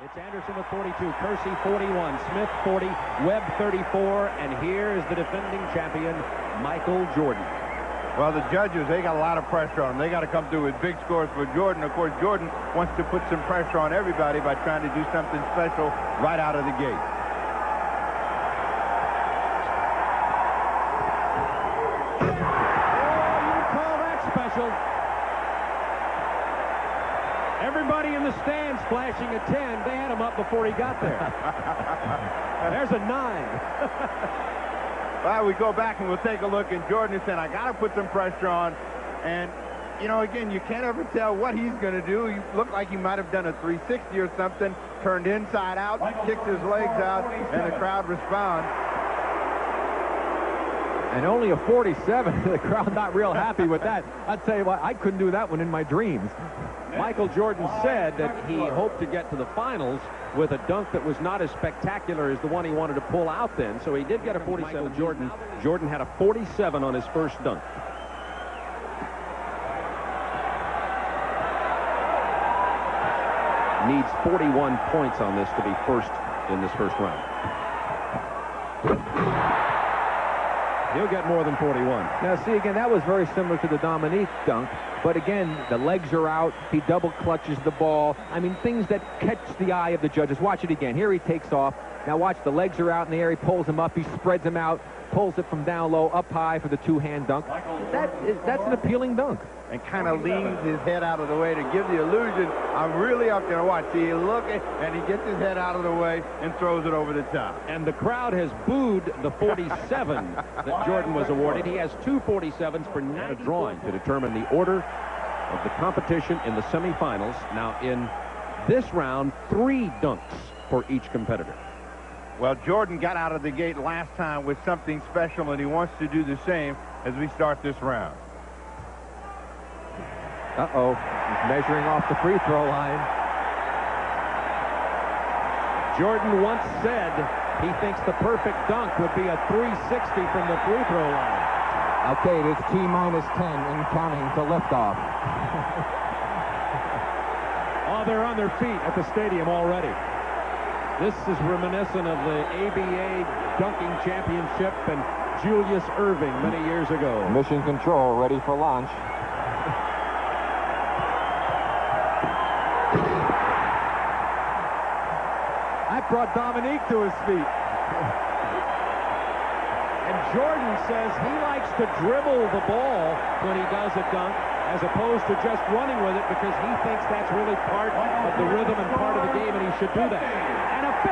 It's Anderson with 42, Kersey 41, Smith 40, Webb 34, and here is the defending champion, Michael Jordan. Well, the judges, they got a lot of pressure on them. They got to come through with big scores for Jordan. Of course, Jordan wants to put some pressure on everybody by trying to do something special right out of the gate. Oh, you call that special. Everybody in the stands flashing a 10. They had him up before he got there. There's a 9. Well, we go back and we'll take a look, and Jordan said, I got to put some pressure on. And, you know, again, you can't ever tell what he's going to do. He looked like he might have done a 360 or something, turned inside out, kicked his legs out, and the crowd responds. And only a 47. The crowd not real happy with that. I'll tell you what, I couldn't do that one in my dreams. Michael Jordan said that he hoped to get to the finals with a dunk that was not as spectacular as the one he wanted to pull out then. So he did get a 47. Jordan had a 47 on his first dunk. Needs 41 points on this to be first in this first round. He'll get more than 41. Now, see, again, that was very similar to the Dominique dunk. But again, the legs are out. He double clutches the ball. I mean, things that catch the eye of the judges. Watch it again. Here he takes off. Now watch, the legs are out in the air. He pulls them up. He spreads them out. Pulls it from down low, up high for the two-hand dunk. That's an appealing dunk. And kind of leans his head out of the way to give the illusion, I'm really up there. Watch, see, look, and he gets his head out of the way and throws it over the top. And the crowd has booed the 47 that Jordan was awarded. He has two 47s for 9 drawing to determine the order of the competition in the semifinals. Now, in this round, 3 dunks for each competitor. Well, Jordan got out of the gate last time with something special, and he wants to do the same as we start this round. Uh-oh, he's measuring off the free throw line. Jordan once said he thinks the perfect dunk would be a 360 from the free throw line. Okay, it is T-minus 10 and counting to liftoff. Oh, they're on their feet at the stadium already. This is reminiscent of the ABA dunking championship and Julius Erving many years ago. Mission control, ready for launch. I brought Dominique to his feet. And Jordan says he likes to dribble the ball when he does a dunk, as opposed to just running with it, because he thinks that's really part of the rhythm and part of the game, and he should do that. And a 50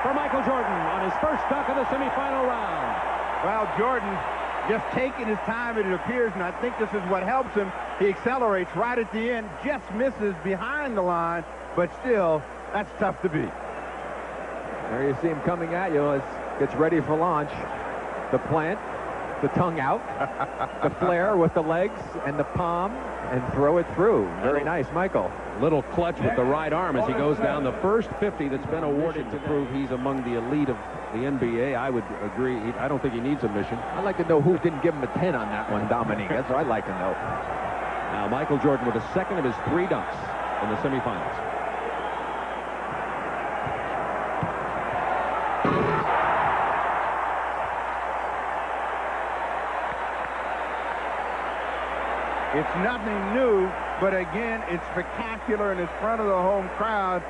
for Michael Jordan on his first dunk of the semifinal round. Well, Jordan just taking his time, it appears, and I think this is what helps him. He accelerates right at the end, just misses behind the line, but still, that's tough to beat. There you see him coming at you as gets ready for launch. The plant, the tongue out, the flare with the legs and the palm, and throw it through. Very nice, Michael. Little clutch with the right arm as he goes down. The first 50 that's been awarded to prove he's among the elite of the NBA. I would agree. I don't think he needs a mission. I'd like to know who didn't give him a 10 on that one, Dominique. That's what I'd like to know. Now, Michael Jordan with the second of his 3 dunks in the semifinals. It's nothing new, but again, it's spectacular and it's in front of the home crowd.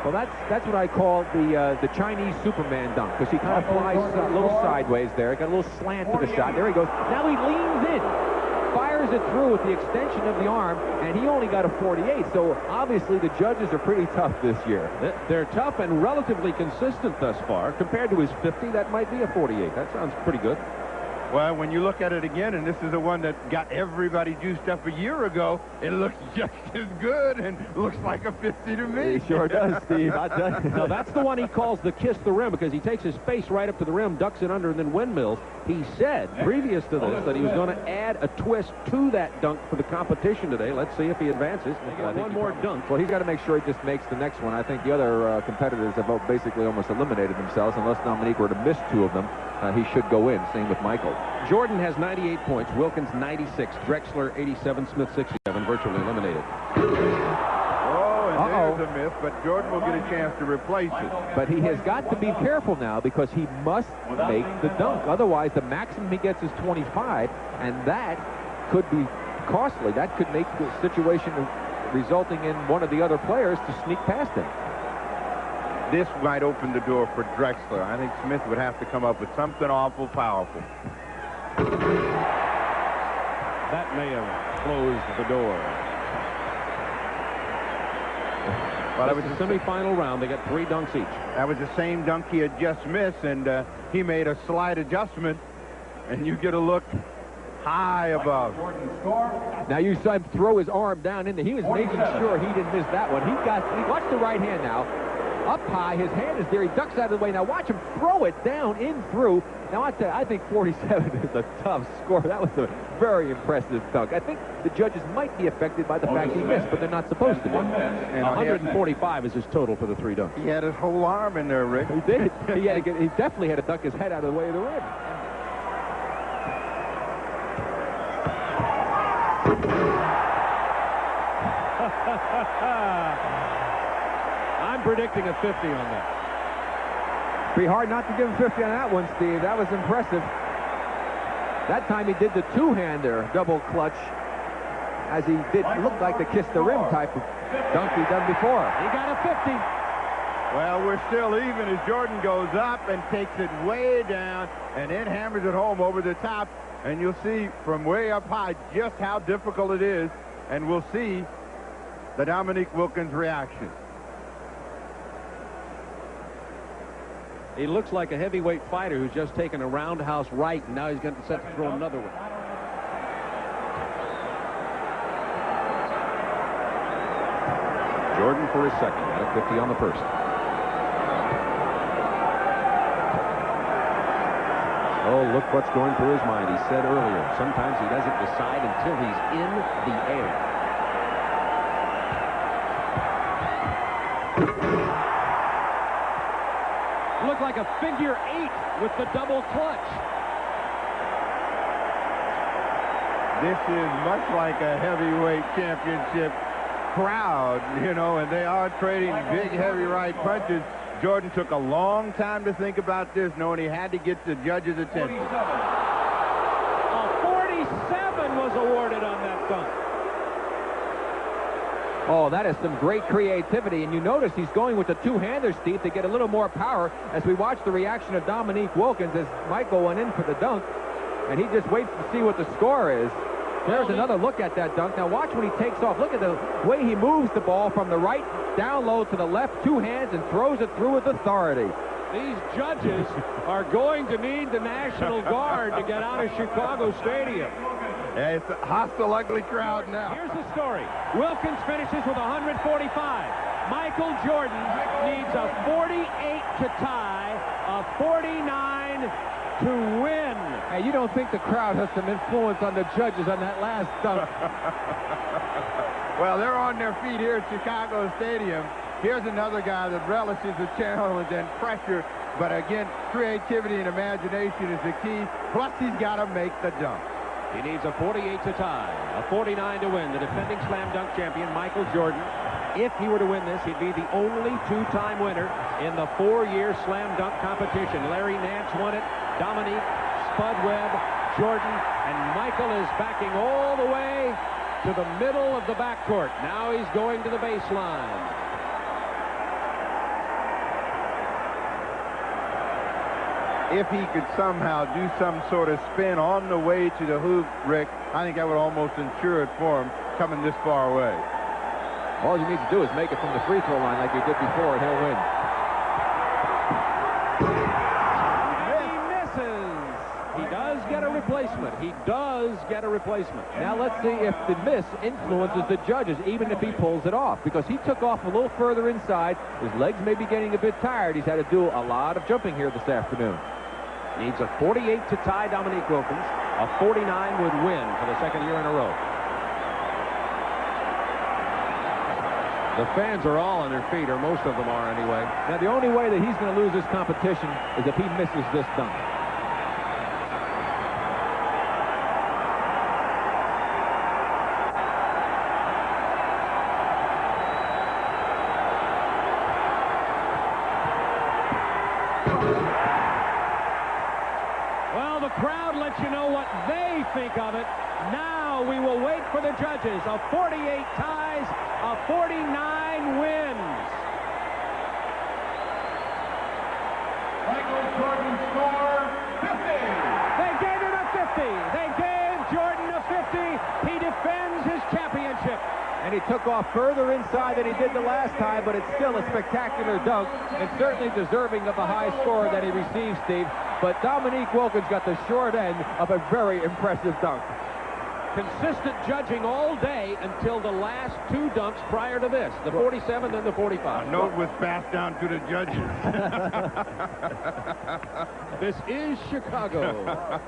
Well, that's what I call the Chinese Superman dunk, because he kind of flies a little sideways there. Got a little slant to the shot. There he goes. Now he leans in, fires it through with the extension of the arm, and he only got a 48. So obviously the judges are pretty tough this year. They're tough and relatively consistent thus far. Compared to his 50, that might be a 48. That sounds pretty good. Well, when you look at it again, and this is the one that got everybody juiced up a year ago, it looks just as good and looks like a 50 to me. It sure does, Steve. I tell you. No, that's the one he calls the kiss the rim, because he takes his face right up to the rim, ducks it under, and then windmills. He said previous to this that he was going to add a twist to that dunk for the competition today. Let's see if he advances. One more dunk. Well, he's got to make sure he just makes the next one. I think the other competitors have basically almost eliminated themselves. Unless Dominique were to miss 2 of them, he should go in. Same with Michael. Jordan has 98 points, Wilkins 96, Drexler 87, Smith 67, virtually eliminated. Oh, and there's a miss. miss, but Jordan will get a chance to replace it. But he has got to be careful now because he must make the dunk. Otherwise, the maximum he gets is 25, and that could be costly. That could make the situation resulting in one of the other players to sneak past him. This might open the door for Drexler. I think Smith would have to come up with something awful powerful. That may have closed the door. Well, that was the semifinal round. They got 3 dunks each. That was the same dunk he had just missed, and he made a slight adjustment, and you get a look high above. Now you saw him throw his arm down in there. He was making sure he didn't miss that one. He watch the right hand now. Up high, his hand is there. He ducks out of the way. Now watch him throw it down in through. Now I tell you, I think 47 is a tough score. That was a very impressive dunk. I think the judges might be affected by the fact he missed, but they're not supposed to be. And 145 is his total for the 3 dunks. He had his whole arm in there, Rick. He did. He definitely had to duck his head out of the way of the rim. I'm predicting a 50 on that. Be hard not to give him 50 on that one, Steve. That was impressive. That time he did the two-hander double clutch, as he did look like the kiss the rim type of dunk he done before. He got a 50. Well, we're still even as Jordan goes up and takes it way down and then hammers it home over the top. And you'll see from way up high just how difficult it is. And we'll see the Dominique Wilkins reaction. He looks like a heavyweight fighter who's just taken a roundhouse right, and now he's going to set to throw another one. Jordan for his second, got a 50 on the first. Oh, look what's going through his mind. He said earlier, sometimes he doesn't decide until he's in the air. Looked like a figure 8 with the double clutch. This is much like a heavyweight championship crowd, you know, and they are trading big, heavy right punches. Jordan took a long time to think about this, knowing he had to get the judges' attention. A 47 was awarded on that dunk. Oh, that is some great creativity, and you notice he's going with the two-hander, Steve, to get a little more power as we watch the reaction of Dominique Wilkins as Michael went in for the dunk, and he just waits to see what the score is. There's another look at that dunk. Now watch when he takes off. Look at the way he moves the ball from the right down low to the left, two hands, and throws it through with authority. These judges are going to need the National Guard to get out of Chicago Stadium. Yeah, it's a hostile, ugly crowd now. Here's the story. Wilkins finishes with 145. Michael Jordan needs a 48 to tie, a 49 to win. Hey, you don't think the crowd has some influence on the judges on that last dunk? Well, they're on their feet here at Chicago Stadium. Here's another guy that relishes the challenge and pressure, but again, creativity and imagination is the key. Plus, he's got to make the dunk. He needs a 48 to tie, a 49 to win. The defending slam dunk champion, Michael Jordan. If he were to win this, he'd be the only two-time winner in the 4-year slam dunk competition. Larry Nance won it, Dominique, Spud Webb, Jordan, and Michael is backing all the way to the middle of the backcourt. Now he's going to the baseline. If he could somehow do some sort of spin on the way to the hoop, Rick, I think that would almost ensure it for him coming this far away. All you need to do is make it from the free throw line like you did before, and he'll win. And he misses. He does get a replacement. He does get a replacement. Now let's see if the miss influences the judges, even if he pulls it off, because he took off a little further inside. His legs may be getting a bit tired. He's had to do a lot of jumping here this afternoon. Needs a 48 to tie Dominique Wilkins. A 49 would win for the second year in a row. The fans are all on their feet, or most of them are anyway. Now, the only way that he's going to lose this competition is if he misses this dunk. Well, the crowd lets you know what they think of it. Now we will wait for the judges. A 48 ties, a 49 wins. Michael Jordan score 50. They gave him a 50. They gave Jordan a 50. He defends his championship. And he took off further inside than he did the last time, but it's still a spectacular dunk, and certainly deserving of the high score that he received, Steve. But Dominique Wilkins got the short end of a very impressive dunk. Consistent judging all day until the last two dunks prior to this, the 47 and the 45. A note was passed down to the judges. This is Chicago.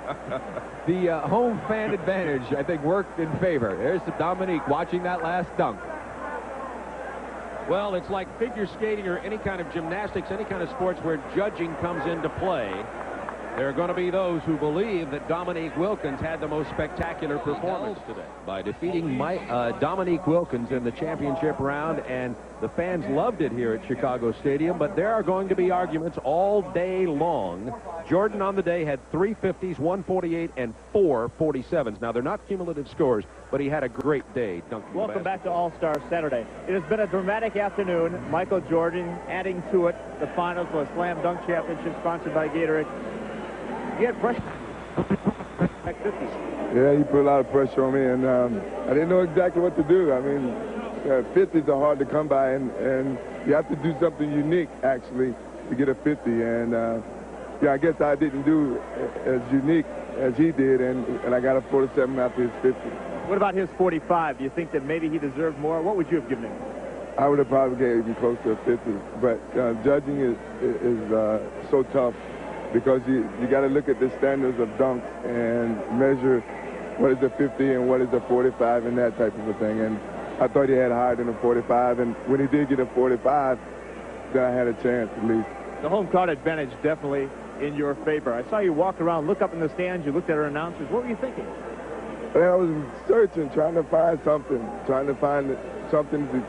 The home fan advantage, I think, worked in favor. There's Dominique watching that last dunk. Well, it's like figure skating or any kind of gymnastics, any kind of sports where judging comes into play. There are going to be those who believe that Dominique Wilkins had the most spectacular performance today by defeating Dominique Wilkins in the championship round, and the fans loved it here at Chicago Stadium, but there are going to be arguments all day long. Jordan on the day had 3 50s, 148, and 4 47s. Now, they're not cumulative scores, but he had a great day dunking. Welcome back to All-Star Saturday. It has been a dramatic afternoon. Michael Jordan adding to it the finals of a slam dunk championship sponsored by Gatorade. He had pressure. Yeah, he put a lot of pressure on me, and I didn't know exactly what to do. I mean, 50s are hard to come by, and you have to do something unique, actually, to get a 50. And, yeah, I guess I didn't do as unique as he did, and I got a 47 after his 50. What about his 45? Do you think that maybe he deserved more? What would you have given him? I would have probably gave him close to a 50, but judging is so tough, because you got to look at the standards of dunks and measure what is a 50 and what is a 45 and that type of a thing. And I thought he had higher than a 45, and when he did get a 45, then I had a chance at least. The home crowd advantage definitely in your favor. I saw you walk around, look up in the stands, you looked at our announcers. What were you thinking? I was searching, trying to find something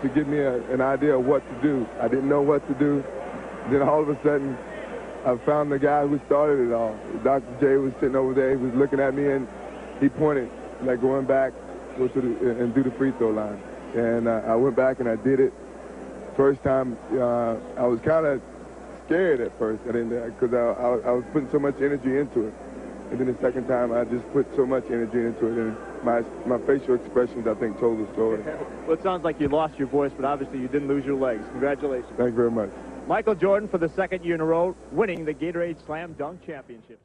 to give me an idea of what to do. I didn't know what to do. Then all of a sudden, I found the guy who started it all. Dr. J was sitting over there. He was looking at me, and he pointed, like, going back, go to and do the free throw line. And I went back and I did it. First time, I was kind of scared at first. I didn't, because I was putting so much energy into it. And then the second time, I just put so much energy into it, and my facial expressions, I think, told the story. Well, it sounds like you lost your voice, but obviously you didn't lose your legs. Congratulations. Thank you very much. Michael Jordan, for the second year in a row, winning the Gatorade Slam Dunk Championship.